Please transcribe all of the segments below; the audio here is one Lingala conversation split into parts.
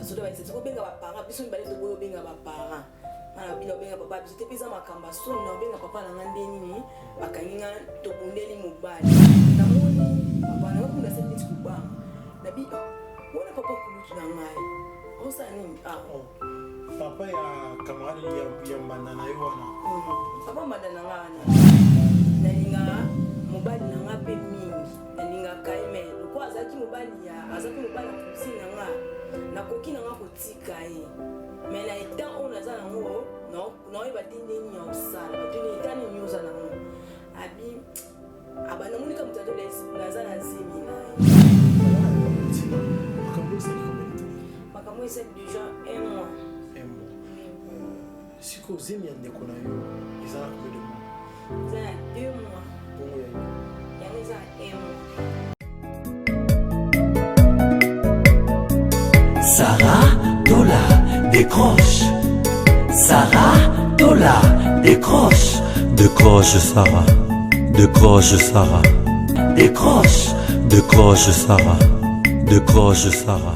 soda ba c'est ko benga ba parents biso mbale to boyo benga ba parents ana bino benga papa biso te pesa makamba so na benga papa na ngande nini bakanginga to bundeli mobali na moni papa na ko na senti kuba na bi wona papa kulutu na ngai osa nini papa ya camarade ya mandana yo wana papa mandana ngana na linga mobali na nga pe mingi na linga kaime ko azaki mobali ya azaki mobali kusina nga na koki na nga kotika ye mais na etant on aza nango no yeba tinde ni osala batuni etani ni osala nango abi abana monika mutato lesi naza na zimi na makambo esa déjà un mois siko zimi ya ndeko na yo eza na combien de mois eza na 2 mois bongo ya yango eza na 1 mois. Sarah Tola décroche. Sarah Tola décroche. Décroche Sarah. Décroche Sarah. Décroche. Décroche Sarah. Décroche Sarah.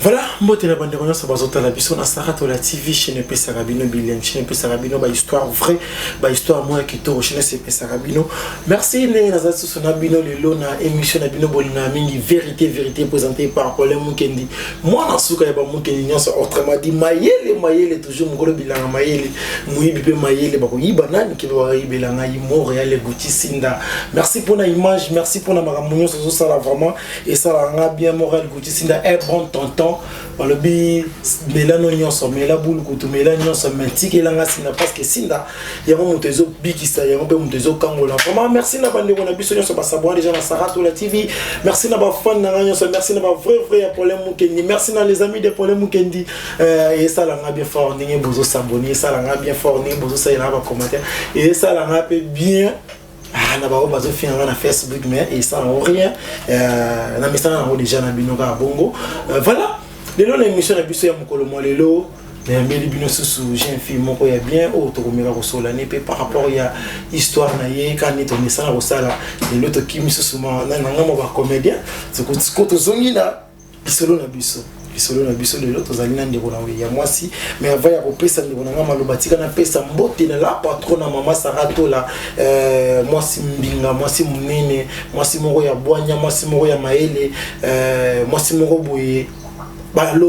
Voilà, mbote na bande konya sabazota la biso na Sarah Tola TV chaîne pe Sarabino Billion chaîne pe Sarabino ba histoire vraie ba histoire moi qui to chaîne pe Sarabino. Merci né na zasu sona bino lelo na émission na bino bolina mingi vérité présentée par Paulin Mukendi. Moi na suka ya ba Mukendi nyonso autrement dit mayele toujours ngolo bilanga mayele muyibi pe mayele ba ko yiba nani ki ba yibelanga yi Montréal Gucci Sinda. Merci pour la image, merci pour la maramunyo so ça là vraiment et ça là bien Montréal Gucci Sinda est bon tonton. Le bi melano nyonso mela bulu kutu mela nyonso mentike langa sina parce que sinda yango mutezo bikisa yango pe mutezo kangola vraiment merci na bande na biso nyonso ba sabon déjà na Sarah Tola TV merci na ba fan na nyonso merci na ba vrai ya Paulin Mukendi merci na les amis de Paulin Mukendi et ça langa bien fort ninge bozo s'abonner ça langa bien fort ninge bozo ça ina ba commentaire et ça langa pe bien na ba bazo finanga na Facebook mais et ça n'a rien na messana na déjà na binoka bongo voilà lelo na émission na biso ya mokolo mo lelo na mbeli bino susu jeune fille moko ya bien o to komeka ko sola ne pe par rapport ya histoire na ye quand on est sana ko sala lelo to kimi susu ma na ngamo ba comédien ce ko to zongi na bisolo na biso lelo to zali na ndeko na ya mwasi mais avant ya ko pesa ndeko na ngama lobatika na pesa mbote na la patron na mama Sarah Tola mwasi mbinga mwasi munene mwasi moko ya bwanya mwasi moko ya maele mwasi moko boye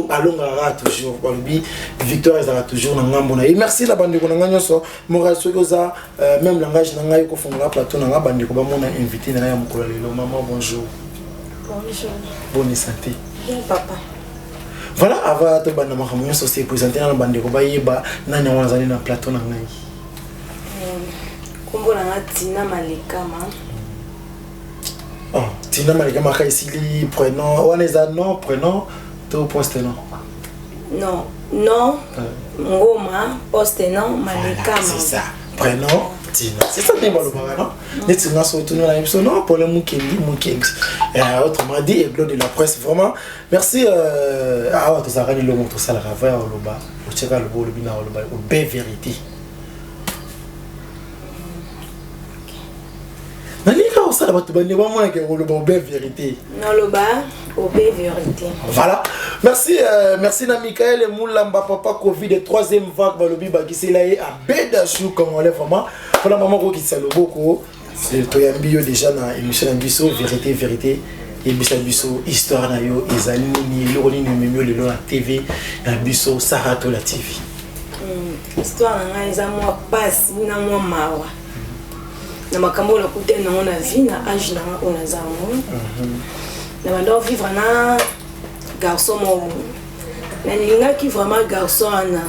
alonga toujours balobi victoire ezala toujours na ngambo na et merci la bande ko na nyonso moral sokoza même langage na ngai ko fongola plateau na nga bande ko ba mona invité na ya mokolo lelo maman bonjour bonne santé Bien papa. Voilà avant to bande makambo nyonso se présenter na bande ko ba yeba na nyangwa zali na plateau na ngai kombo na Tina Malikama. Tina Malikama ka ici prénom on les a nom prénom to poste non. Non, Ngoma, poste non, Malikama. C'est ça. Prénom Tina. C'est ça bien le baga non. Net na so tourner la émission non pour le Mukendi. Autrement dit et de la presse vraiment. Merci to ça rani le mot to ça la rava au loba. O cheka le bo le bina au loba. O belle vérité. Nalika o ça la batu bande ba mo ke o loba o belle vérité. Non loba. Vérité. Voilà. Merci na Michael Moulamba papa Covid troisième vague balobi bakisi la à beda chou congolais vraiment. Pour la maman qui salo beaucoup. C'est to yambio déjà na émission na biso vérité et biso histoire na yo ezali ni loroni ni memio le na TV na biso Sarah Tola TV. Histoire na nga eza moi passe na moi mawa. Na makambo na kute na ona vie na âge na ona zango. Na bando vivre na garçon mo. Na linga ki vraiment garçon na.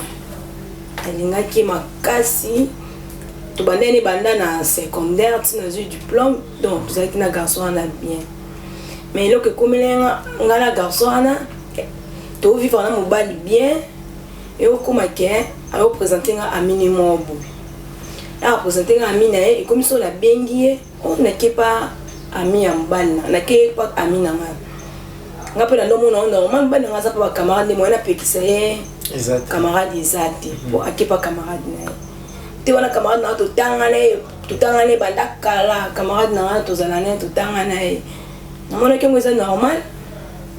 Linga ki makasi. To bandeni banda na secondaire tina eu diplôme donc vous êtes na garçon na bien. Mais lo que comme nga na garçon na to vivre na mobali bien et au kuma ke a représenter nga amini mobo. A représenter nga amina et comme ça la bengie on ne ke pas ami ya mbali na ke pas ami na nga. Nga pe na no mona normal mbali nga za pa camarade mo na pekisa ye Exact. Camarade exact pour akepa camarade na. Te wana camarade na to tangane banda kala camarade na to zalane to tangana e. Na mona ke mo c'est normal.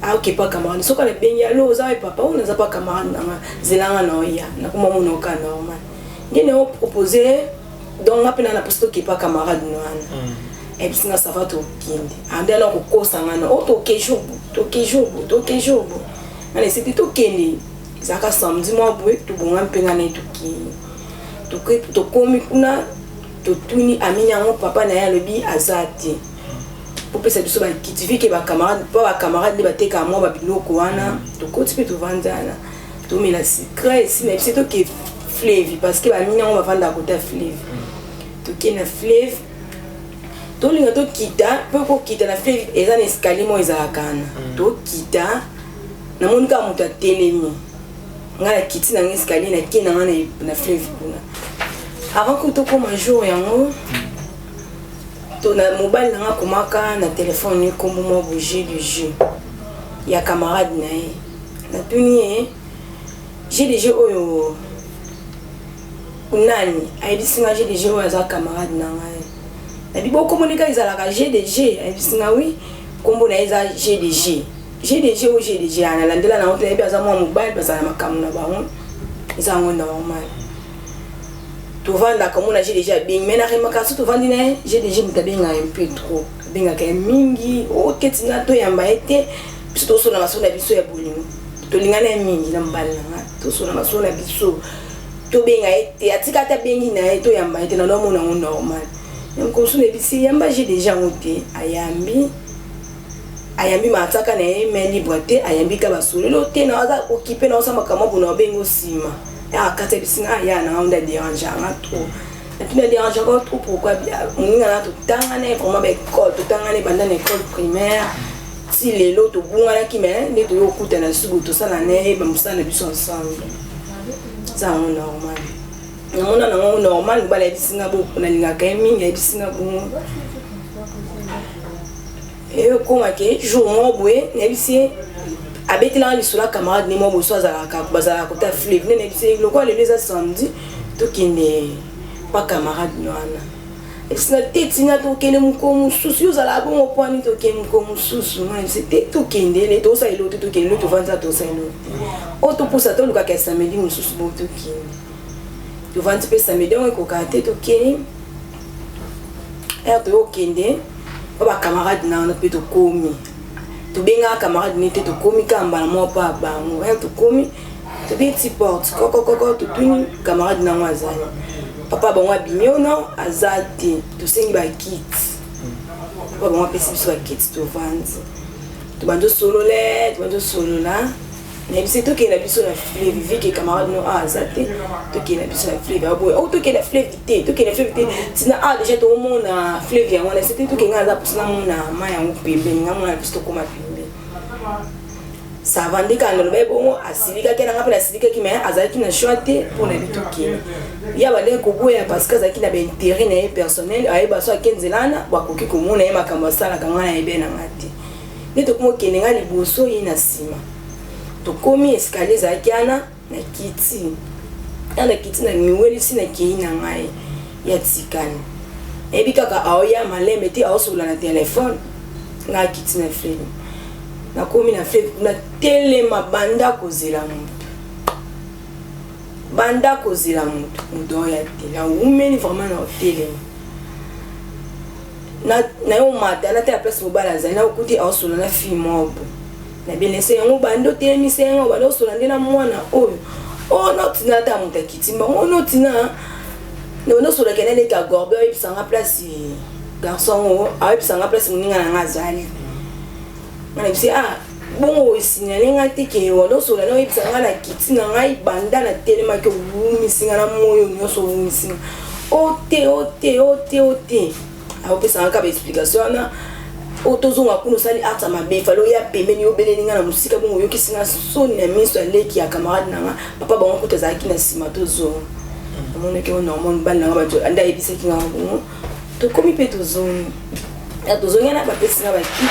ah ok pas camarade soka le bengi alo za papa on n'a pas camarade na zelanga na oya na kuma mono ka normal ngene o proposer donc apena na posto qui pas camarade no ana et puis ça va to kindi ande na ko kosa ngana o to kejobo allez c'était to kindi zaka samedi mo boy to bonga mpenga na to komi kuna to tuni aminya ngo papa na ya lobi azati pour pesa biso ba kitivi ke ba camarade pas ba camarade de ba teka mo ba biloko wana to koti pe to vandana to mila secret si mais c'est to ke flave parce que ba minya ngo ba vanda kota flave to ke na flave to linga to kita po kita na flave eza na escalier mo eza kana to kita na monika muta telemi ngala kiti na escalier na kina ngana na flave kuna avant que to koma jour yango to na mobile na komaka na téléphone ni kombo mo bouger du jeu ya camarade na tuni j'ai des jeux oyo nani aidi singa j'ai des jeux oyo za camarade na ngai na bibo komonika izala ka j'ai des jeux aidi singa oui kombo na iza j'ai des jeux ana landela na hotel bi aza mo mobile bazala makamu na bango iza ngo normal tu vends comme on a déjà bien mais na remaka so tu vends dina j'ai déjà mutabenga un peu trop benga ka mingi o ketina to yamba ete biso so na masona biso ya bolingo to lingana mingi na mbala to so na masona biso to benga ete atika ta bengi na to yamba ete na no mona normal même comme so na bisi yamba j'ai déjà ngote ayambi mataka na mais liberté ayambi ka basolelo te na aza occupé na osama kama bona bengo sima ah quand tu sais ya na on a dérangé trop et puis on a dérangé encore trop pourquoi on a tout tangane vraiment école tout tangane pendant l'école primaire si les lots bungana ki mais les to okuta na subu to sala ne ba musana biso ensemble ça on normal on a normal ba la bisinga bo na linga ka mingi ya bisinga bo et comme que jour mo boé na bisi abeti la li sula camarade ni mo bo so azala ka bazala ko ta flip ne bisi le quoi les samedi to kinde pas camarade no ana et sina tetina to kene mu ko mu susu uzala bo mo point to kene mu ko mu susu mais c'était to kinde le to sa ilo to kende le to vanza to sa ilo o to posa to luka ka samedi mu susu bo to kinde to vanza pe samedi on ko ka te to kene er to kinde ba camarade na on peut to komi to benga camarade ni te to komi kamba na mo pa ba mo to komi to be ti porte koko to tuni camarade na ngwazana papa ba ngwa bimio no azati to sengi ba kit papa ngwa pesi biso ba kit to vanzi to banjo solo la na biso to ke na biso na flave viki camarade no azati to ke na biso na flave abo o to ke na flave te tina déjà to mo na flave ya ngwana c'était to ke ngaza pusina mo na maya ngupembe ngamona biso to koma pembe ça vandika no be bon asilika ke na ngapela asilika ki mais azaki na choite pour na bituki ya bale ko boya parce que azaki na be intérêt na personnel ay ba so akenzelana ba koki ko mona ye makambo sala kangana ebe na ngati ne to ko kenenga liboso ina sima to komi escalier za kiana na kiti na miweli sina kiina ngai ya tsikani ebi kaka aoya maleme ti aosola na telefone na kiti na fleve na komi na fleve na telema banda kozela mutu ya te na umeni vraiment na telema na yo mata na te place mobala za na okuti aosola na fi mobo na benese yango bando telemisa yango bando solande na mwana oyo o notina ta muta kitimba o notina no sola kenele ka gorbe et sanga place garçon o a et sanga place muninga na ngazali na bisi bongo signalé ngati ke o sola no et sanga na kitina ngai banda na telema ke wumisinga na moyo nyoso wumisinga o te a opesa ka explication na otozonga kuno sali ata mabe falo ya pembeni obeleni nga na musika bongo yoki singa soni na miso aleki ya camarade nanga papa bango kuteza ki na sima tozo amone ke normal bana nga bato anda ebise ki nga bongo to komi pe tozoni ya tozonga na ba pesi na ba kit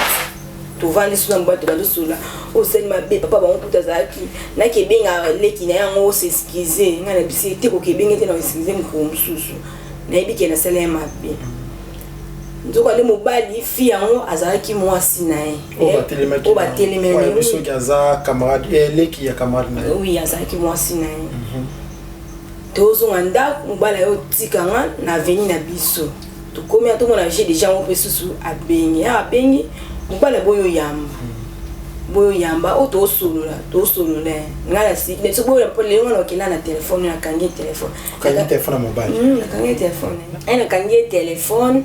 to vandi suna mbato ba sula o seli mabe papa bango kuteza ki na ke benga leki na yango o s'excuser nga na bise te ko ke benga te na s'excuser mko mususu na ebike na sala mabe nzoko ale mobali fi yango azalaki mwasi na ye o batelemaki biso kaza camarade eleki ya camarade na ye oui azalaki mwasi na ye tozonga ndako mobali yo tikanga na veni na biso tokomi atomona j'ai déjà ngo pe susu abengi abengi mobali boyo yamba o tosolola ngala si ne so boyo po lewa no kila na telefone na kangi telefone mobile na kangi telefone ena kangi telefone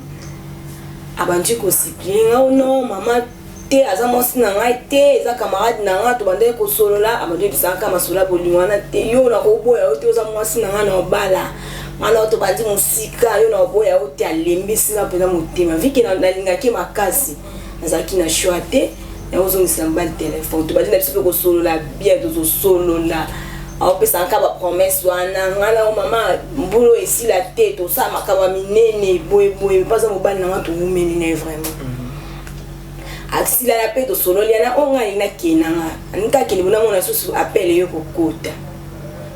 abanji ko siplinga no mama te aza mosi na ngai te eza camarade na nga to bande ko solola abandi bisaka masola bolingwana te yo na ko boya o te oza mosi na nga na obala mana to bandi musika yo na boya o te alembisi na pena motema viki na lingaki makasi nazaki na choate et on se sembale téléphone tu vas dire que solo la bien de solo là on peut s'en ba promesse wana ngala maman mbolo ici la tête tout ça makaba minene boy pas ça mobile na to mumene vraiment axila la paix de solo liana on nga ina kinanga anika kini bona mona susu appel yo kokota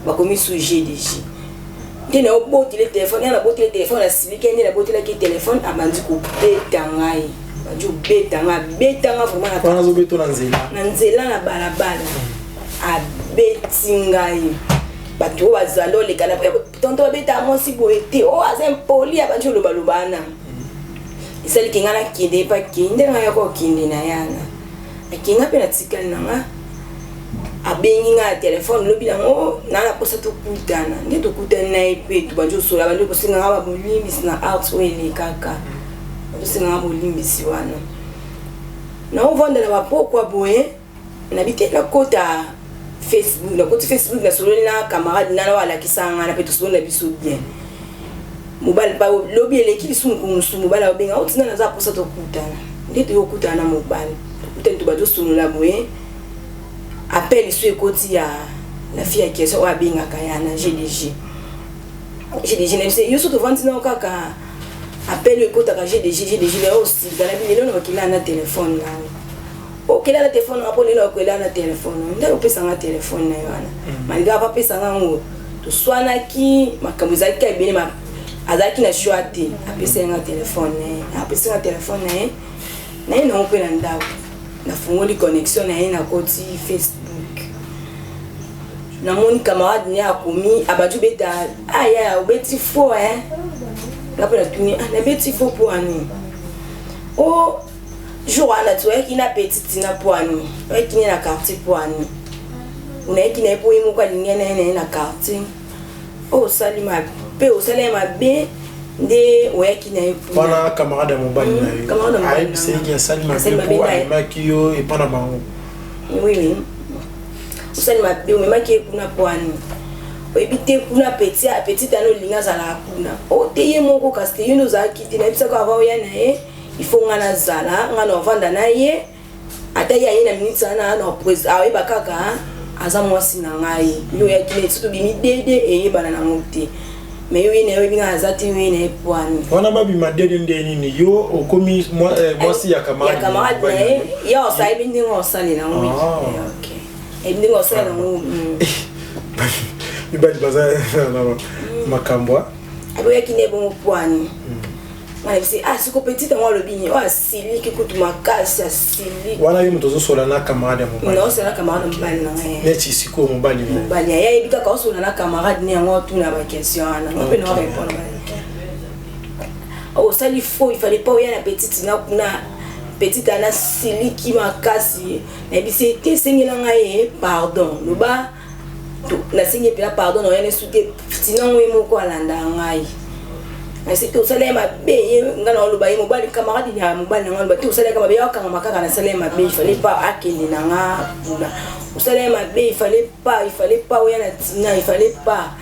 ba komi sujet déjà tena oboti le téléphone yana boti le téléphone la silike ni la boti la ki téléphone abandi ko peta ngai jo betanga vraiment na zo beto na nzela na balabala a betingai bato bazalo le kana tonto beta mosi boete o azem poli abanjo lo balubana isali kingana kinde pa kinde nga yako kinde na yana akinga pe na tikana nga abengi nga telefone lobi nango na la posa to kutana nge to kutana na ipe to banjo sola bando ko singa ba bolimi sina arts wele kaka singa bolimbisi wana na ovanda na bapokwa boye na biteka kota Facebook na kota Facebook na solo na camarade na wala kisanga na peto solo na biso bien mobile pa lobi eleki sumu kunsu mobile obenga otina na za posa to kutana ndete yo kutana mobile kutana to bajo solo la boye appel isu ekoti ya la fille qui est wa binga kayana GDG ne sais yo so to vandi na kaka appelle le côté j'ai des aussi dans la vie là qui là na téléphone là OK là le téléphone après là ko là na téléphone ndio pesa na téléphone na yana malgré pas pesa ngo to swana ki makamuza ki bene ma azaki na choati apesa na téléphone apesa na téléphone na na on peut na ndao na fungoli connexion na koti Facebook na moni camarade ni akomi abaju beta aya obeti fo la pena tuni na beti fo pour ani o joana tu qui na petite na pour ani qui na quartier pour ani una qui na pour imu kwa lingene na quartier o salima pe o salima be nde o qui na pour pana camarade mobile na ai c'est qui salima be pour ai kiyo et pana bango oui o salima be o maki kuna pour ani ebite kuna petite ano linga zala kuna o teye moko kaste yuno za kiti na bisa kwa vaoya na ye ifo ngana zala ngana ovanda na ye ata ya ye na minute na no president awe bakaka aza mwasi na ngai yo ya kile tsuto bimi dede eye bana na mote me yo ine binga azati yo ine pwani wana babi madede ndeni ni yo okomi mwasi ya camarade ya osa ibindi ngosali na ngwi okay ibindi ngosali na ngwi ibali baza na makambwa abo yakine bon pwani mwana bisi siko petite ngwa lobini o asili ki kutu makasi asili wana yo mtozo sola na camarade mobali no sola camarade mobali na ngai neti siko mobali ya ebika ka sola na camarade ni ngwa tu na ba question ana ngwa pe no répondre o sali fo il fallait pas oya na petite na kuna petite ana sili ki makasi na bisi te sengela ngai pardon loba na singe pela pardon no yana suke sinon we moko alanda ngai c'est tout ça les ma bé ngana oloba ye mobali camarade ya mobali ngana ba tout ça les kama be yakanga makaka na sale ma bé il fallait pas akeli nanga pula usale ma bé il fallait pas oya na tina il fallait pas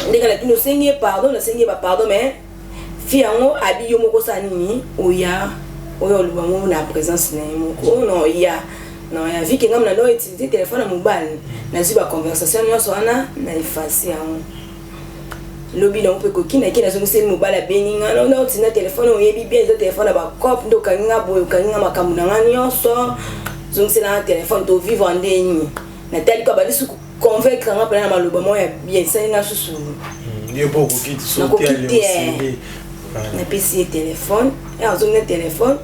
ndeka la tino singe pardon na singe ba pardon mais fiango abi yo moko sanini oya oyo oloba mo na présence na moko no ya non ya vie que ngam na no utiliser téléphone mobile na ziba conversation nyonso wana na effacer yango lobi na mpe kokina kina zongiseli mobile beninga na na utina téléphone oyebi bien za téléphone ba cop ndo kanga boyo kanga makambu na ngani nyonso zongisela téléphone to vivre ndeni na tali ka balisu convaincre nga na maloba mo ya bien ça na susu ndio boko kiti sauter aller na pesi téléphone et azonga téléphone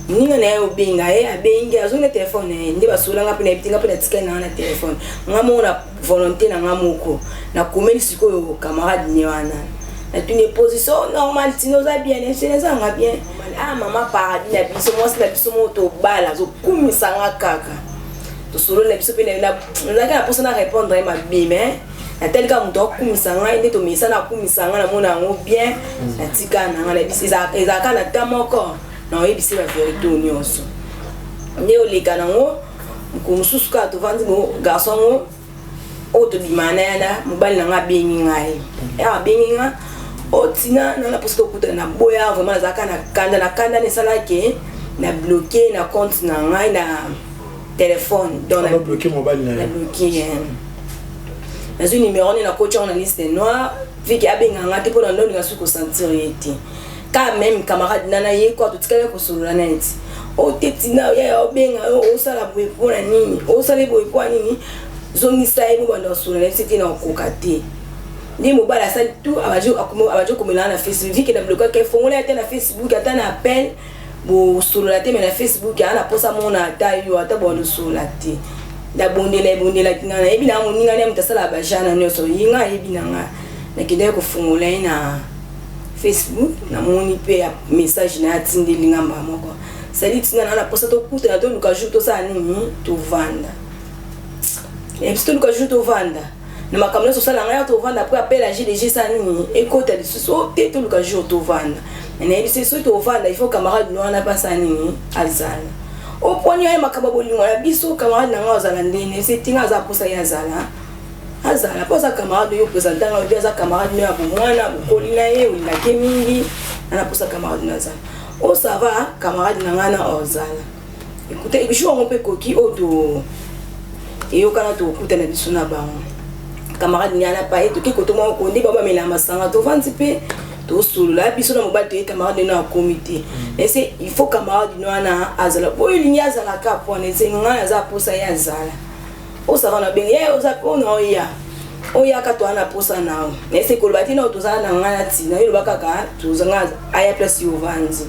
ninga na yo benga abengi azonga téléphone ndi basolanga pe na bitinga pe na tika na téléphone ngamo na volonté na ngamoko na komeli sikoyo camarade ni wana na tune position normale tino za bien c'est ça nga bien mama paradis na biso moi c'est la biso moto bala zo kumisa nga kaka to solo la biso pe na la posa na répondre ma bien na tel ka muto kumisa nga inde to misa na kumisa nga na mona ngo bien na tika na nga la biso ezaka na tamoko na oyebisi ba vérité nyonso nde oleka nango mkomususu ka tovandi mo garçon ngo oto bimanana mobali na nga bengi ngai bengi nga otina na posto kuta na boya vraiment zaka na kanda ne sala ke na bloquer na compte na ngai na téléphone dans la bloquer mobile na bloquer na zo numéro ni na coach na liste noire viki abenga nga te pona ndoni nga suko sentir yeti ka même camarade nana ye ko tutikala ko solola na eti o tetina ya obenga o sala boye pona nini o sala boye kwa nini zongisa ebo banda solola na eti na kokate ni mobile ça tout abajo komela na Facebook viki na bloquer ke fongola ata na Facebook ata na appel bo solola te mais na Facebook ana posa mona ata yo ata bondo solola te da bondela kinga na ebi na moninga ne mutasala bajana nyoso yinga ebi na nga na kende ko fongola na Facebook na moni pe message na atindeli ngamba moko sali tinga na posa to kuta na to luka jour to sa nini to vanda et puis to luka jour to vanda na makambo so sala nga to vanda après appel à GDG sa nini ekota de so te to luka jour to vanda na ebi se so to vanda il faut camarade no na pasa nini azala o poni ya makambo bolingo na biso camarade na nga azala ndene se tinga za posa ya azala posa camarade yo présenter nga bien za camarade no ya mwana bukoli na ye ulina ke mingi na posa camarade na za o ça va camarade na nga na ozala écoutez je on peut koki oto et yo kana to kuta na biso na bango camarade ni ana pa eto ke kotomo ko ndi baba mela masanga to vanti pe to solola biso na mobali to camarade na comité et c'est il faut camarade no ana azala boyo linya azala ka pone c'est nga za posa ya azala o ça va na bien ye o za ko no ya o ya ka to ana posa nao mais c'est ko bati na to za na nga tina yo baka ka to za nga aya place yo vanzi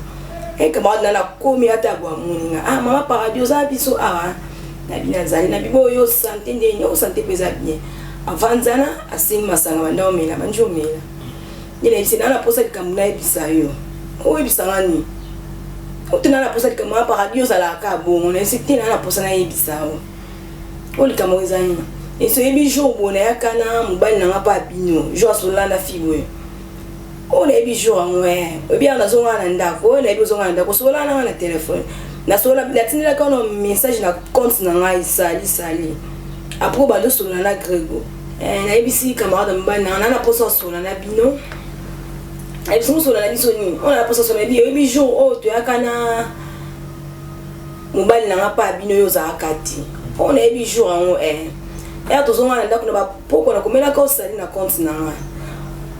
e camarade na komi ata bwa muninga mama paradis za biso na bina zali na bibo yo santé ndenge o santé pesa bien avanzana asing masanga banda omela manjo omela ndele bisena na posa likamuna ebisa yo o ebisa ngani o tena na posa likamuna paradis zala ka bongo na sitina na posa na ebisa o likamuna zani eso ebi jour bona yakana mobali na nga pa bino jour solana fibo o na ebi jour ngwe ebi ana zonga na ndako na ebi zonga na ndako solana na téléphone na sola la kono message na compte na nga sali après ba do sola na grego na ebisi camarade mbana na posa sola na bino ebisi sola na biso ni on a posa sola bi ebi jour o to yakana mobali na nga pa bino yo za akati on a ebi jour en et to zonga na ndako na ba poko na komela ka sali na compte na nga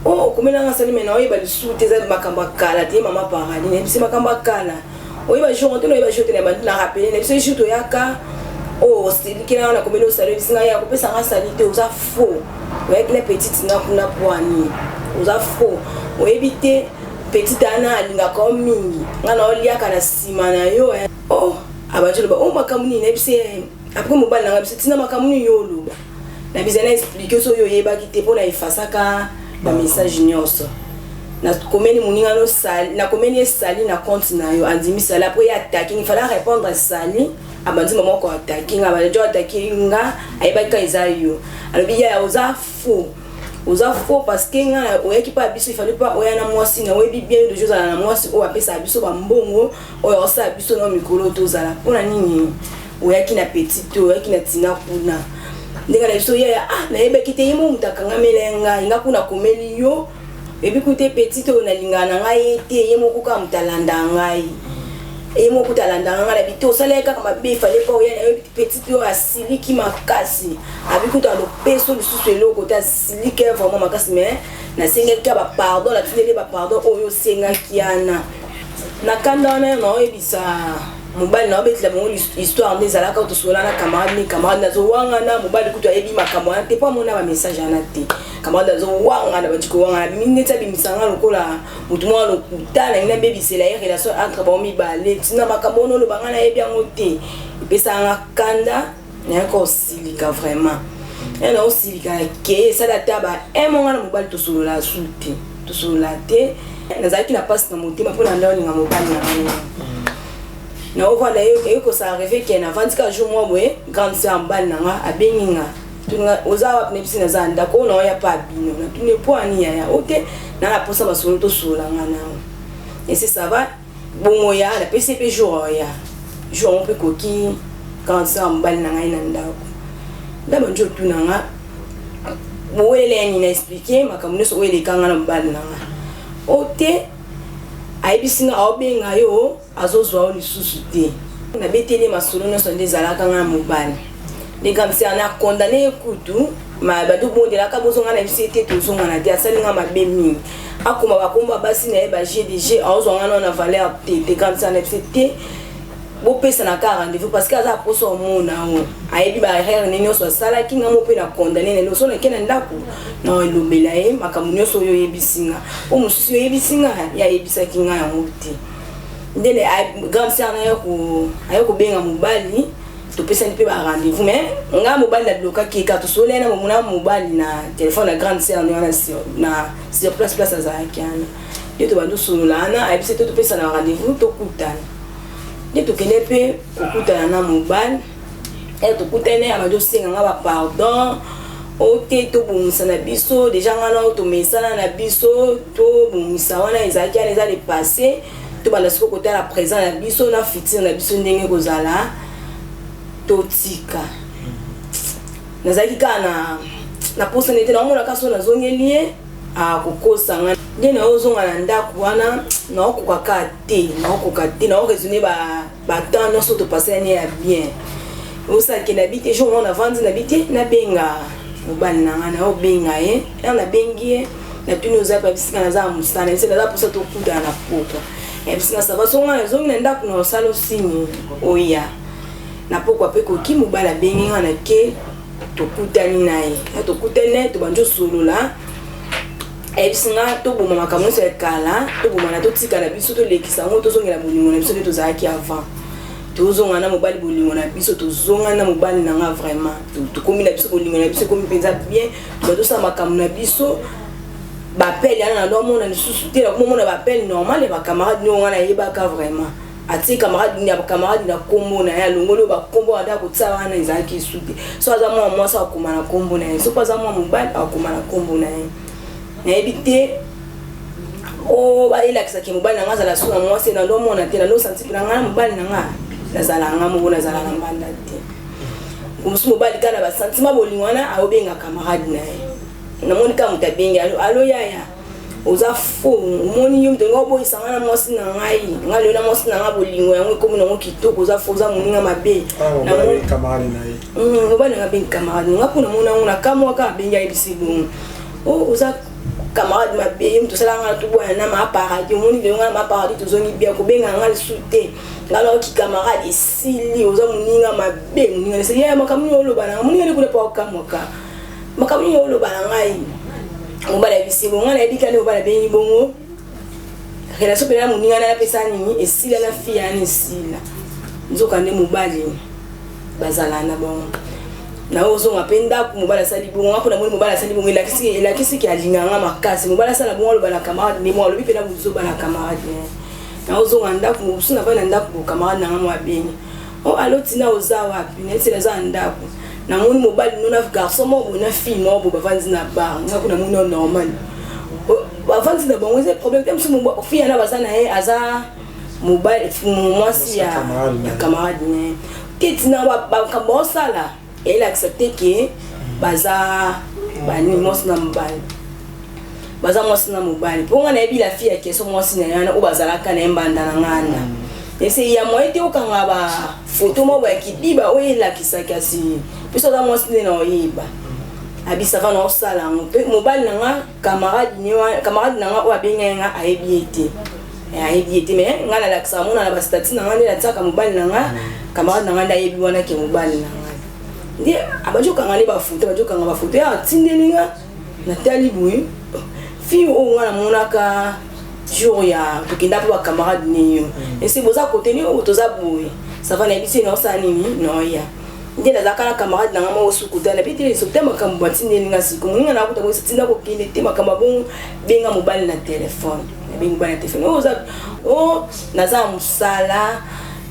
o komela nga sali mena o ba lisute za makamba kala te mama paradis ebisi makamba kala oui bah jour on va jouer na bandi la rappeler na biso jour yaka oh c'est kila na komelo sale singa ya kopesa nga salite oza faux avec les petites na kuna poani oza faux o éviter petite ana alinga comme mingi ngana olia kana sima na yo oh abajo ba o makamuni na biso après mobali na biso tina makamuni yo loba na biso na expliquer so yo yeba ki te pona ifasaka ba message nyonso na komeni muninga no sali na komeni sali na compte na yo andimi sala après ya attacking il fallait répondre à sali abandi maman ko attacking abajo attacking nga ayeba ka izayo alors biya oza faux parce que nga o yaki pa biso il fallait pas o ya na mwasi na webi bien de choses na mwasi o apesa biso ba mbongo o ya sa biso no mikolo to zala pona nini o yaki na petit o yaki na tina kuna ndinga na biso ya na yeba kite yimo mutakanga melenga inga kuna komeli yo ebi koute petit to na lingana ngai te yemo kuka mutalanda ngai yemo kutalanda ngai na bito saleka kama be fallait pas ya petit to asiliki makasi abi kuta lo peso lisusu eloko ta siliki vraiment makasi mais na senga ka ba pardon la tindeli ba pardon oyo senga kiana na kanda na no ebisa mobali na obetela bango histoire nde ezalaka tosola na camarade nazowangana mobali kutu ayebi makambo wana te mpo amona bamessage wana te camarade azowangana bandiko wangana bimi neti abimisanga lokola motu mwa lokuta nangi nabebisela ye relation entre bango mibale tina makambo wana olobanga nayebi yango te epesanga kanda nayaka osilika vraiment na osilika ke esala ta ba emonga na mobali tosolola su te tosolola te nazalaki na pasi na motema mpo na nde olinga mobali na bana na ovanda ekosa arrive ke na vandika jour mwa boye grande sœur mbali nanga abengi nga tunga oza wapi na bisi naza ndako na oya pa bino na tune po ani ya ote na la posa basolo tosolola nga nao et c'est ça va bongo ya na PCP jour ya jour on peut koki grande sœur mbali nanga ina ndako ndaba njo tunanga boele ni na expliquer makambo neso wele kanga na mbali nanga ote aibisinga aobenga yo azozwa o lisusu te na betele masolo nyonso nde ezalaka nga na mobali nde kamisi ana condamné kutu ma badu bondelaka bozonga na biso ete tozonga na te asalinga mabe mingi akoma bakomba basi na ye ba GDG aozwanga na na valeur te kamisi ana biso te bopesa na ka rendez-vous parce que aza poso omona o ayebi ba erreur nini nyonso asalaki nga mo mpe na condamné na loso nakena ndako na elobela ye makambo nyonso oyo oyebisinga o mosusu oyebisinga yayebisaki nga yango te ndele grande sœur aye kobenga mobali topesani mpe ba rendez-vous mais nga mobali nalokaki eka tosole na momona mobali na téléphone na grande sœur wana na sur place azalaki ana ye tobandi osolola ana ayebisi te topesa na rendez-vous tokutana nde tokende mpe kokutana na mobali tokutane abandi osenga nga bapardon ote tobongisa na biso deja nga na tomesana na biso tobongisa wana ezalaki wana eza le passé tobanda siko kotala présent na biso na futur na biso ndenge kozala totika nazalaki kaka na posa nete naomonaka so nazongeli ye akokosanga nde naozonga na ndako wana naokokaka te naoresone batemps nyonso topasani ya bien osalaki na bi te jour wana navandi na bi te nabenga mobali nanga naobenga ye nabengi ye natuni ozapa bisika naza mosana ese naza posa tokutana na pokwa bisika sava songa nazongi na ndako na osala osini oya na pokwa mpe koki mobali abengi nga na ke tokutani na ye tokutani tobandi osolola ebisinga toboma makambo nyonso ekala toboma na totika na biso tolekisa yango tozongela bolingo na biso nde tozalaki avant tozonga na mobali bolingo na biso tozonga na mobali nanga vraiment tokomi na biso bolingo na biso ekomi mpenza bien batosala makambo na biso bapele ana na ndo amona lisusu te nakomomona bapele normal ya bacamarade nio nga nayebaka vraiment atie camarade na kombo na ye alongoli oyo bakombo anda kotia wana ezalaki esu te so aza mwa mwasi akoma na kombo na ye soko aza mwa mobali akoma na kombo na ye nayebi te o bayelakisaki mobali nanga azala so na mwasi na ndo omona te na ndo osanti mpe na nga na mobali nanga nazala nga moko nazala na mbanda te mosusu mobali kaka na basentima bolingo wana aobenga camarade na ye namoni kaka moto abengi alo yaya oza fo omoni yo moto nga oboyisanga na mwasi na ngai nga leo na mwasi na nga bolingo yango ekomi nango kitoko oza fo oza moninga mabe mobali nanga abengi camarade nga mpo namona yango na kamwaka abengi ayebisi bongo oza camarade mabe yo moto osalanga na tobwana na maparadis omoni lelo nga na maparadis tozongi bien kobenga nga lisu te nga naoki camarade esili oza moninga mabe moninga neseli ya makambo nini oloba nanga moninga nekuna mpa okamwaka makambo nini oloba na ngai mobali ayebisi bongo nga nayebi kani mobali abengi bongo relation pene na moninga na yapesa nini esila na fille yana esila nzoka nde mobali bazala na bongo na ozonga mpe ndako mobali asali bongo nga mpo namoni mobali asali bongo elakisiki alinganga makasi mobali asala bongo aloba na camarade nde mo alobi mpe na buzoba na camarade na ozonga ndako mosusu na vai na ndako camarade nanga mo abengi alo tina oza wapi neti naza na ndako namoni mobali nona garçon moko na fille moko bavandi na bar nga kuna moni normal bavandi na bango eza problème te mosusu fille yana baza na ye aza mobali mwasi ya camarade ne te tina bakambo osala elle accepte que baza bani mwasi na mobali baza mwasi na mobali mpo nga nayebi la fille ya keso mwasi na yana oyo bazalaka na ye mbanda na ngana ese ya moye te okanga bafoto moko ya kidiba oyo elakisaki asi mpeso aza mwasi nde na oyeba abisava na osala yango mpe mobali nanga camarade nanga oyo abengai nga ayebi ete ayebi ete mais nga na lakisa mona na ba statut na nga nde nataka mobali na nga camarade na nga nda yebi wana ke mobali na nga ndi abajoka nga ne ba foto ya tindeli nga na tali boye fi o nga na monaka jour ya tokenda po ba camarade ne yo ese boza côté ni o toza boye ça va na bisi na osani ni no ya ndi na zakana camarade na nga mo sukuta na pete so tema kambo tindeli nga siko nga na kuta ko tinda ko kinde tema kama bon benga mobali na telefone bingu bana telefone o naza musala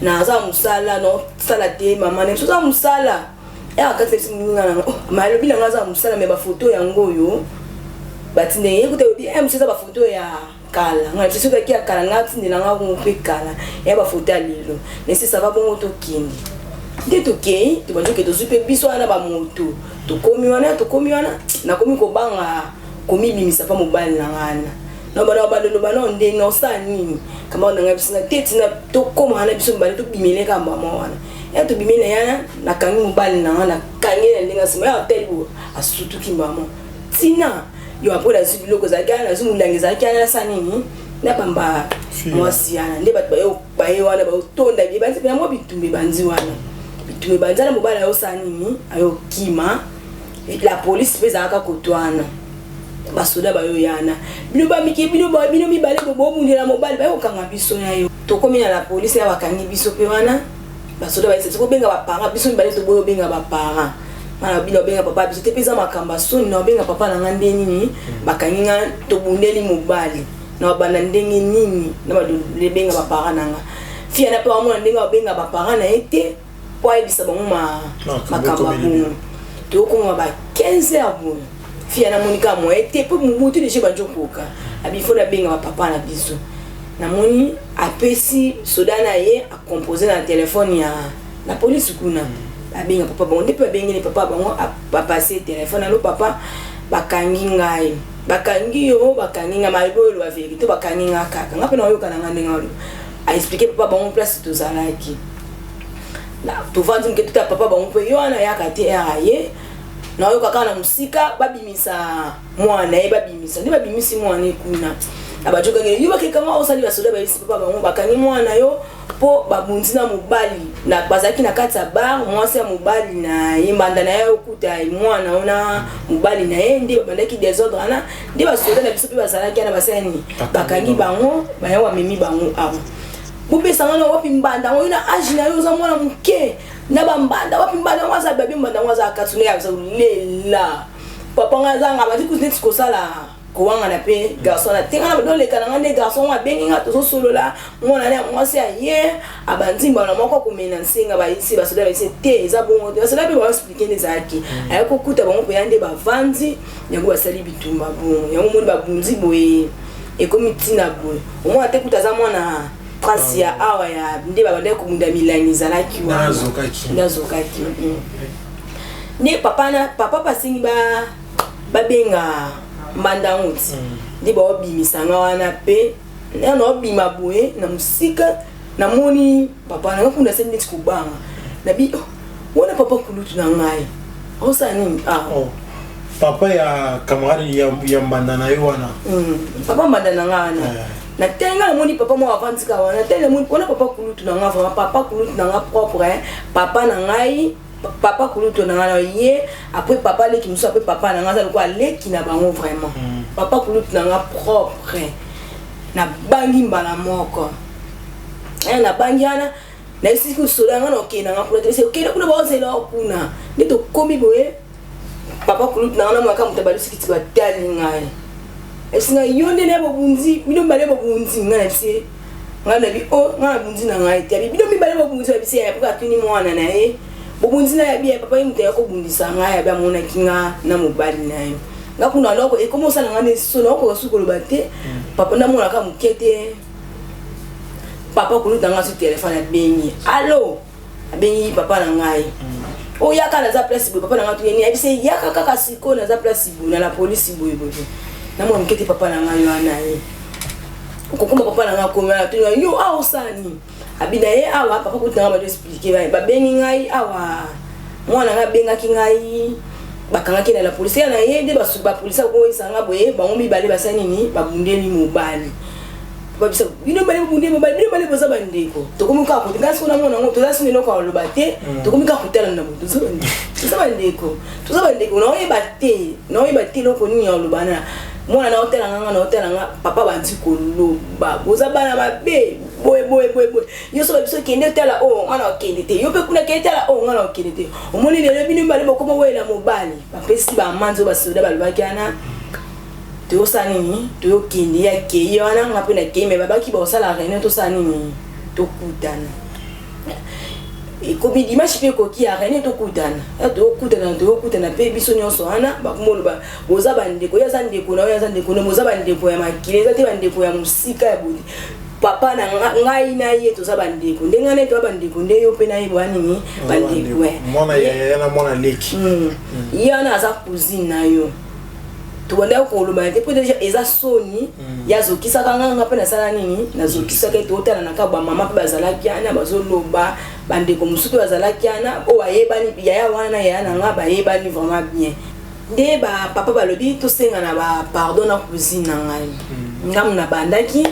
no sala te mama ne soza musala ya akatse singa na malobi na ngaza musala me ba photo yango yo batinde yekuta bi mseza ba photo ya kala nga tso ka kia kala ngati ndina nga ko pe kala ya ba photo alilo nesi ça va bongo to kindi nde to kei to bajo ke to super biso ana ba moto to komi wana na komi ko banga komi bimisa pa mobile na ngana no bana onde no sani kama na ngabi sina tete na to koma na biso mbali to bimele ka mama wana ya to bimele yana na kangi mobali na ngana kangi na ndinga sima ya telibu asutu kimbamo tina yo apola zibilo ko zakana zumulangiza kana sanini na bamba mwasiana nde bat bayo wana ba tonda bi banzi na mo bitumbe banzi wana bitumbe banzana mobali yo sanini ayo kima la police peza aka kotwana basoda bayo yana bino ba miki bino mibale bo mundela mobali bayo kanga biso yayo to komina la police ya bakangi biso pe wana basoda bayise ko benga bapara biso mibale to boyo benga bapara mana bino benga papa biso te peza makamba so no benga papa na ngande nini bakangi nga to bundeli mobali na bana ndenge nini na ba le benga bapara nanga fia na pe wa mona ndenge benga bapara na ete po ai bisa bango makamba bungu to ko ba 15 heures fia na monika mo ete po mutu de cheba jokoka abi fona benga papa na biso na moni apesi sodana ye a composer na téléphone ya la police kuna abenga papa bon depuis abenga ni papa bango a passer téléphone alo papa bakangi ngai bakangi nga malbo lo vérité bakangi nga kaka ngape na yo kana ngande ngalo a expliquer papa bango place to zalaki na to vandi ke tuta papa bango pe yo ana yakate ye na yo kaka na musika babimisa mwana ye babimisa ndi babimisi mwana kuna abajoka ngene yo bakeka osali basoda bayisi papa bango bakangi mwana yo po babunzi na mobali na bazaki na kati ya bar mwasi ya mobali na ye mbanda na ye okuta mwana ona mobali na ye ndi babandaki désordre na ndi basoda na biso pe bazalaki na basani bakangi bango bayo wamemi bango awa bupesa ngana wapi mbanda ngo na age na yo za mwana muke na bambanda wapi mbanda waza babi mbanda waza katune ya za lela papa ngazanga bati kuzinti ko sala ko wanga na pe garçon na tenga na dole kana ngane garçon wa bengi nga to solo la mwana na mwasi ya ye abanzimba na moko ko mena nsinga ba isi ba soda ba isi te za bongo ba soda be ba expliquer les aki ayako kuta bango ko yande ba vanzi yango basali bitumba bon yango moni ba bunzi boye e komiti na boye o mwana te kuta za mwana trace ya awa ya ndi babande ko munda milani zalaki wa nazokaki ni papa pasingi ba benga mbandanguti ndi ba obimisa nga wana pe na obima boye na musika na moni papa na kuna sendi kubanga na bi wona papa kulutu na ngai osani papa ya camarade ya mbandana yo wana papa mbandana ngana na tenga na moni papa mo avantika wana tele moni kona papa kulutu na nga papa kulutu na nga propre papa na ngai papa kulutu na nga ye après papa leki muso après papa na nga za ko leki na bango vraiment papa kulutu na nga propre na bangi mbala moko na bangi ana na isi ku sola nga no kena nga pour te okena kuna ba zela kuna ndito komi boye papa kulutu na nga mwaka mutabalusi kitwa tali ngai esinga yonde ne bobunzi bino mbale bobunzi nga na se nga na bi nga bunzi na ngai te bino mbale bobunzi ba bisi ya pour atuni mwana na ye bobunzi na ya bi papa imte ya ko bundisa nga ya ba mona kinga na mobali na yo nga kuna loko e komo sala nga ne so loko sukolo bate papa na mona ka mukete papa kulu tanga su téléphone bengi allo abengi papa na ngai o yaka na za place bo papa na ngatu ni abise yaka kaka siko na za place bo na la police bo na mo mukete papa na ngai wana ye kokoma papa na ngako na tu yo awo sani abina ye awa papa kutanga ba expliquer ba bengi ngai awa mwana nga benga ki ngai bakanga ki na la police na ye de ba police ko isanga boye ba ngombi bale basani ni ba bundeli mobali babisa bino bale bunde mobali bino bale boza bandeko tokomika ko ngasi kuna mona ngo toza sinelo ka lobate tokomika kutala na mutu toza bandeko no yebate loko nini ya lobana mwana na hotela nga papa banzi ko loba boza bana mabe boy yo so babiso kende tala o ngana okende te yo pe kuna kende tala o ngana okende te omoni lelo bino bale bokoma wela mobali bapesi ba manzo basoda balobakana to sanini to kindi ya ke yana ngapena ke me babaki ba sala rene to sanini to kutana e kobi dimanche pe ko ki ya rene to kutana pe biso nyonso ana bakumolo ba boza bandeko ya zandeko na boza bandeko ya makile te bandeko ya musika ya budi papa na ngai na ye to za bandeko ndenga ne to bandeko nde yo pe na ye bwanini bandeko mwana ya na mwana leki yana za cousine na yo to banda ko lobana te po deja eza soni ya zokisa kanga pe na sala nini na zokisa ke to tala na ka ba mama pe bazala kiana bazoloba bandeko musuku bazala kiana o ayebani ya wana ya na nga ba yebani vraiment bien nde ba papa balobi to senga na ba pardon na cousine na ngai ngam na bandaki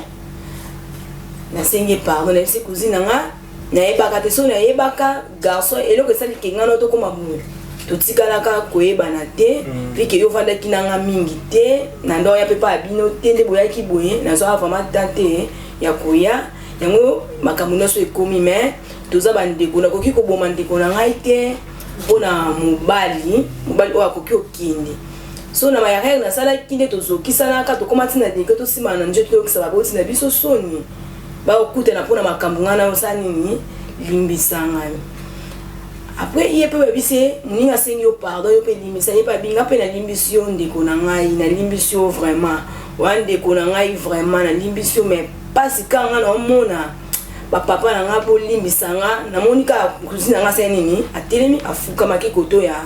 na sengi pardon na si cousine nga na yebaka te so na yebaka garçon eloko sali kengano to koma mu to tikalaka koyebana te pike yo vanda kinanga mingi te na ndo ya pepa abino te nde boya ki boye na zo vraiment tante ya koya yango makamuno so ekomi mais toza bandeko na koki ko boma ndeko na ngai te bona mobali o akoki okinde so na mayare na sala kinde to zokisana ka to komati na ndeko to simana nje to kisaba boti na biso soni ba okuta na pona makambungana osanini limbisanga après il peut bise muninga sengi yo pardon yo pe limbisa ye pa binga pe na limbisio ndeko na ngai na limbisio vraiment wande ko na ngai vraiment na limbisio mais pas kanga na mona ba papa na nga bo limbisanga na monika cousine nga senini atelemi afuka maki koto ya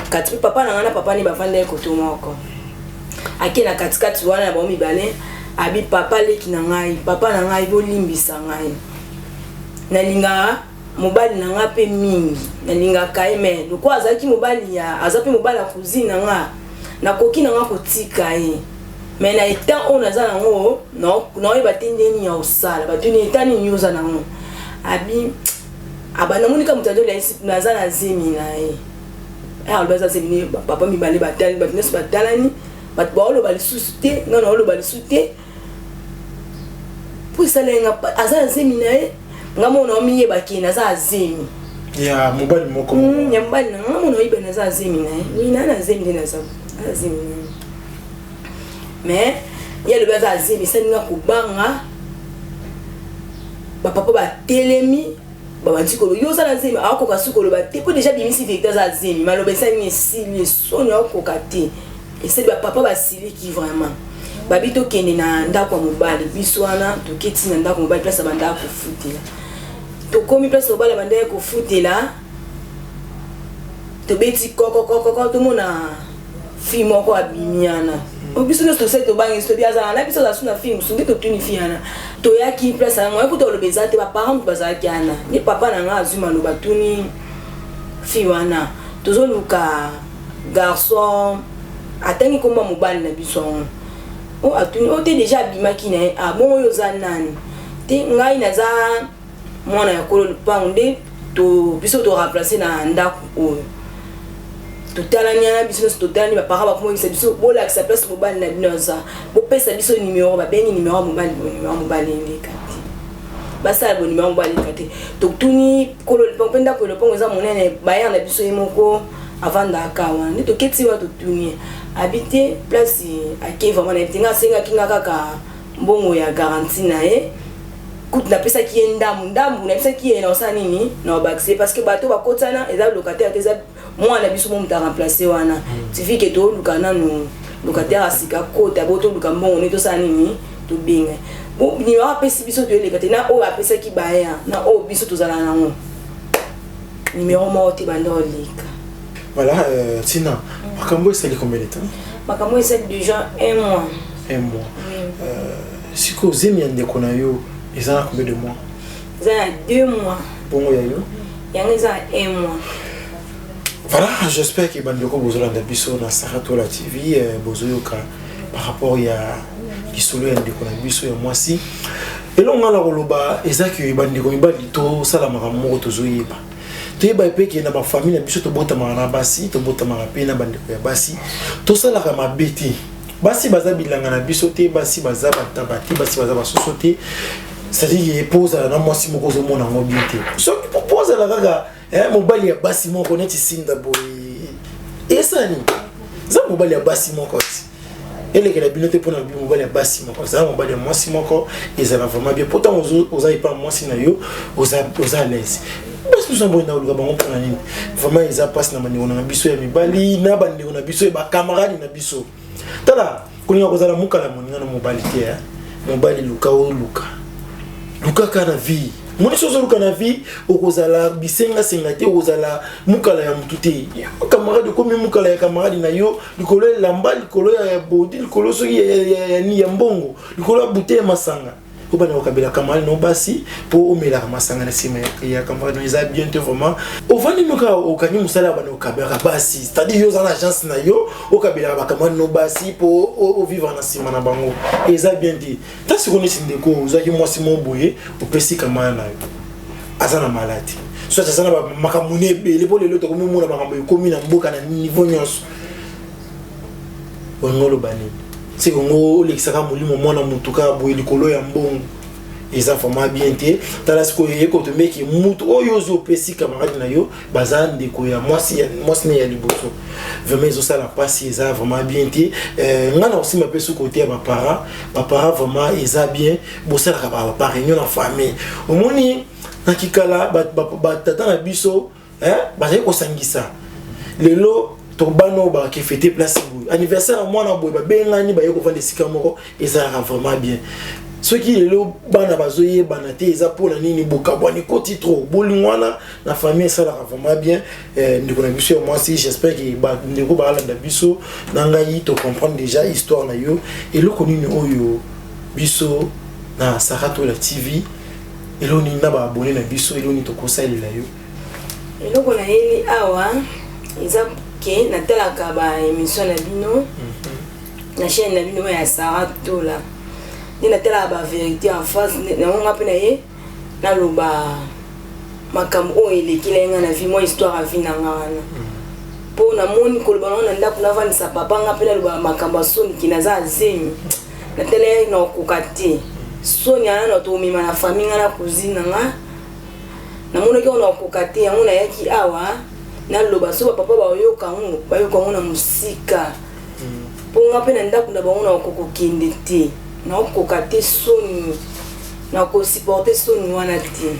kati papa na nga na papa ni bafanda koto moko akena katikati wana ba mibale abi papa leki na ngai papa na ngai bo limbisa ngai na linga mobali na nga pe mingi na linga kaime loko azaki mobali ya azapi mobali ya cousine nga na koki na nga kotika ye mais na etant on aza nango no yeba tendeni ya osala batuni etani nyoza nango abi abana monika mutando la isi naza na zemi na ye albaza zemi papa mibale batali batneso batalani bat baolo bali susute non olo bali sute pour ça lenga aza na zemi na ye ngamo no miye bakina za zemi ya mobali moko ya mobali na ngamo no ibe na za zemi na ye ni na zemi na za zemi mais il y a le bazar zemi senga kubanga ba papa ba telemi ba bantikolo yo za zemi ako kasukolo ba te po déjà bimisi vecteur za zemi malobe sa ni sili sonya ako kate et c'est ba papa ba sili qui vraiment ba bito kende na ndako mobali biswana to keti na ndako mobali place banda ko futela to komi place mobali banda ko futela to beti koko to mona fi moko abimiana obiso no se to bangi to biaza na biso za suna film sungi to tuni fiana to yaki place ngo ekuto lo bezate ba parents bazaki ana ni papa na nga azuma no batuni fi wana to zo luka garçon atangi komba mobali na biso o atuni o te déjà bimaki na a bon yo za nani te ngai na za mwana ya kolo pangunde to biso to remplacer na ndako o totala nyana biso totala ni ba para ba komo biso bola aksa place mobali na binoza bo pesa biso numéro ba bengi numéro mobali ndekati basa bo numéro mobali ndekati totuni kolo le penda ko le pongo za monene baya na biso yemoko avant d'akawa ndi to keti wa totuni habiter place ake vraiment na tinga senga kinga kaka mbongo ya garantie na e coûte na pesa ki ndambu na pesa ki na osani nini na baxer parce que bato ba kotana eza locataire eza moi na biso mo ta remplacer wana suffit que to lukana no locataire asika kota boto lukambo on to sani ni to binga bon ni wa pesi biso to le katena o apesa ki baya na o biso to zala nango numéro mo te bando lika voilà Tina makambo c'est combien de temps makambo c'est déjà un mois si ko zemi ande kona yo ezana combien de mois ezana 2 mois bongo ya yo yanga ezana 1 mois. Voilà, j'espère que Bandoko Bozolanda Biso na Saratola TV Bozoyoka par rapport à Kisolo et Ndeko na Biso et moi si Et là, on a la roloba, et ça qui est bandé comme il ça la maramoto tozoyeba. Tu es baipé qui est dans ma famille, biso to bota marana basi, to bota marapé na bandé ya basi. To ça la rama beti. Basi baza bilanga na biso te, basi baza batabati, basi baza basosote. C'est-à-dire qu'il pose à la moi si mon cause mon en mobilité. Ce qui propose à la gaga, mon bali à basi mon connaît ici d'abord. Et ça ni, ça mon bali à basi mon cause. Et les gars, la pour nous, mon bali à basi mon cause. Ça mon bali à moi si mon corps, et ça va vraiment bien. Pourtant aux aïe pas moi si nayo, aux à l'aise. Parce que nous sommes dans le Gabon, on prend la ligne. Vraiment ils a passé na mani on a biso ya mi bali na bandi on a biso ba camarade na biso. Tala, qu'on y a cause à la muka la moni na mon bali té, mon bali luka o luka. Luka kana vie. Moni sozo luka na vie, okozala bisenga sengate okozala mukala ya mutute. Camarade comme mukala ya camarade na yo, likolo lamba likolo ya bodi likolo so ya ni ya mbongo, likolo bouteille masanga. Obana okabela camarade no basi po omela masanga na sima ya camarade no eza bien te vraiment. Ovani muka okani musala bana okabela basi, c'est-à-dire yo za l'agence na yo, okabela ba camarade no basi po o vivre na sima na bango. Eza bien dit. Ta si connais ndeko ozaki moi si mon boye, opesi camarade na yo. Azana malade. Soit ça na ba makamune bele po lelo to ko mona makambo ekomi na mboka na niveau nyonso. Ongolo bani. C'est que nous l'exaka molimo mona mutuka boye likolo ya mbongo eza vraiment bien te tala siko yeko to meki mutu oyo zo pesi camarade na yo bazande ko ya mwasi ne ya liboso vraiment ils ont ça la passe eza vraiment bien te ngana aussi ma pesu côté ya ba parents vraiment eza bien bosala ka ba réunion na famille omoni na kikala ba tata na biso ba ko sangisa lelo Torbano ba qui fêter place anniversaire moi na boy ba bengani ba yeko vendre sika moko ezala vraiment bien ceux qui le bana bazoye banate eza pour la nini bokabwani koti trop bolingwana na famille ça la vraiment bien ndiko na biso moi si j'espère que ba ndiko ba la biso nangai to comprendre déjà histoire na yo et le connu oyo biso na Sarato la TV et lo ni na ba abonné na biso et lo ni to conseil la yo et lo kona yeli awa eza que na telaka ba émission na bino na chaîne na bino ya Sarato la ni na tela ba vérité en face na nga pe na ye na loba makambo elekilenga na vie moi histoire à vie na nga wana po na moni ko loba na ndako na vani sa papa nga pe na loba makambo soni kinaza zemi na tele na kokati soni ana na to mima na famille nga na cousine nga na moni ke na kokati yango na yaki awa na loba so papa ba yoka ngo na musika po nga pe na ndako na bango na kokokende te na kokate soni na ko supporter soni wana te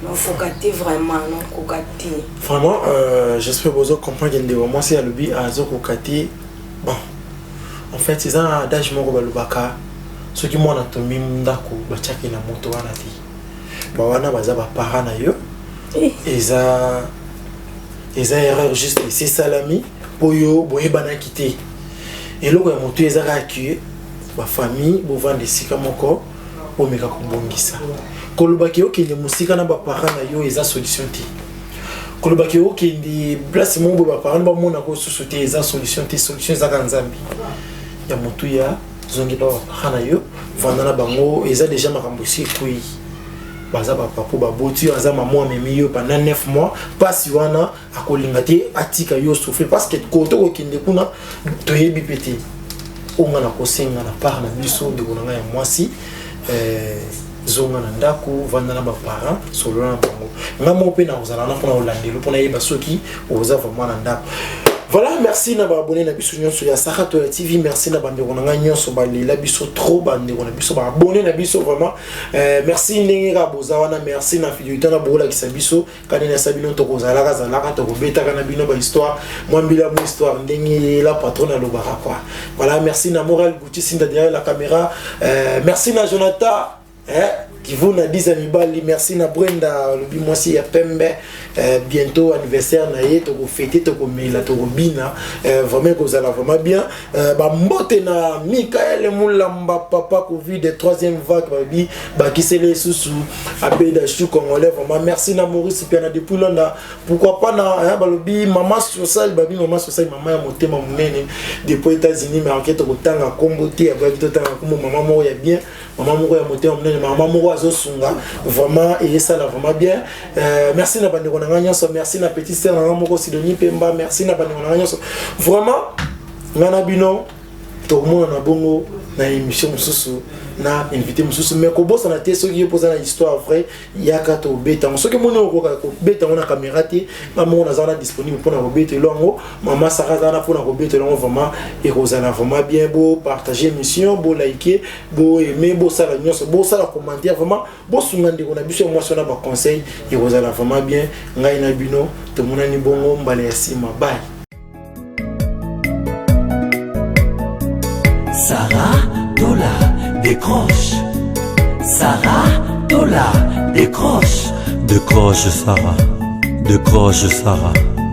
na fokate vraiment na kokate vraiment j'espère que vous comprenez de moi c'est le bi à zo kokate bon en fait c'est un adage moko ba lobaka ceux qui moi na tombi ndako ba chaki na moto wana te ba wana baza ba parents na yo eza erreur juste c'est salami boyo boye bana quitter et loko ya moto eza accueillir ba famille bo vendre sika moko o meka ko bongisa kolobaki okende musika na ba parents na yo eza solution te kolobaki okende place mombo ba parents ba mona ko société eza solution te solution za kanzambi ya moto ya zongi ba parents na yo vendre na bango eza déjà makambo si kui baza papa ba boti aza maman memi yo pendant 9 mois pasi wana akolinga te atika yo souffrir parce que koto ko kinde kuna to yebi pété onga na kosenga na part na biso de konanga ya mwasi zonga na ndako vanda na ba parents solo na bango ngamo pe na ozala na pona olandelo pona yeba soki oza vraiment na ndako. Voilà, merci na ba abonné na biso nyonso ya Sarato la TV, merci na bande konanga nyonso ba lela biso trop bande konanga biso ba abonné na biso vraiment merci ndenge ka bozawana, merci na fidélité na bola ki sabiso kana na sabino to kozala ka zalaka to kobeta kana bino ba histoire mwambila mo histoire ndenge la patronne lo bara quoi. Voilà, merci na Moral Gucci Sinda derrière la caméra, merci na Jonathan qui vous na 10 amis bali, merci na Brenda le bi moi si ya Pembe bientôt anniversaire na ye to ko fêter to ko mela to ko bina vraiment ko zala vraiment bien ba mbote na Michael Moulamba papa Covid de 3e vague babi ba kisele susu abeda chou congolais vraiment merci na Maurice Piana depuis Londres pourquoi pas na ba lobi maman social babi maman social maman ya motema munene depuis États-Unis mais enquête ko tanga kombo te ya ba to tanga kombo maman mo ya bien maman moko ya moté maman moko azosunga vraiment et ça là vraiment bien. Merci na bandeko na nganyonso, merci na petite sœur na moko Sidonie Pemba, merci na bandeko na nganyonso. Vraiment ngana bino to mona na bongo na émission mususu na invité mususu mais ko bossa na te soki posa na histoire vrai yaka to beta soki mona ko beta na caméra te maman na zana disponible pour na ko beta longo maman Sarah zana pour na ko beta longo vraiment et rozana vraiment bien beau partager émission beau liker beau aimer beau ça la nyonso beau ça la commentaire vraiment beau sungande ko na biso moi sur na ba conseil et rozana vraiment bien ngai na bino to mona ni bongo mbale ya sima bye. Sarah Tola décroche. Sarah Tola décroche. Décroche Sarah. Décroche Sarah.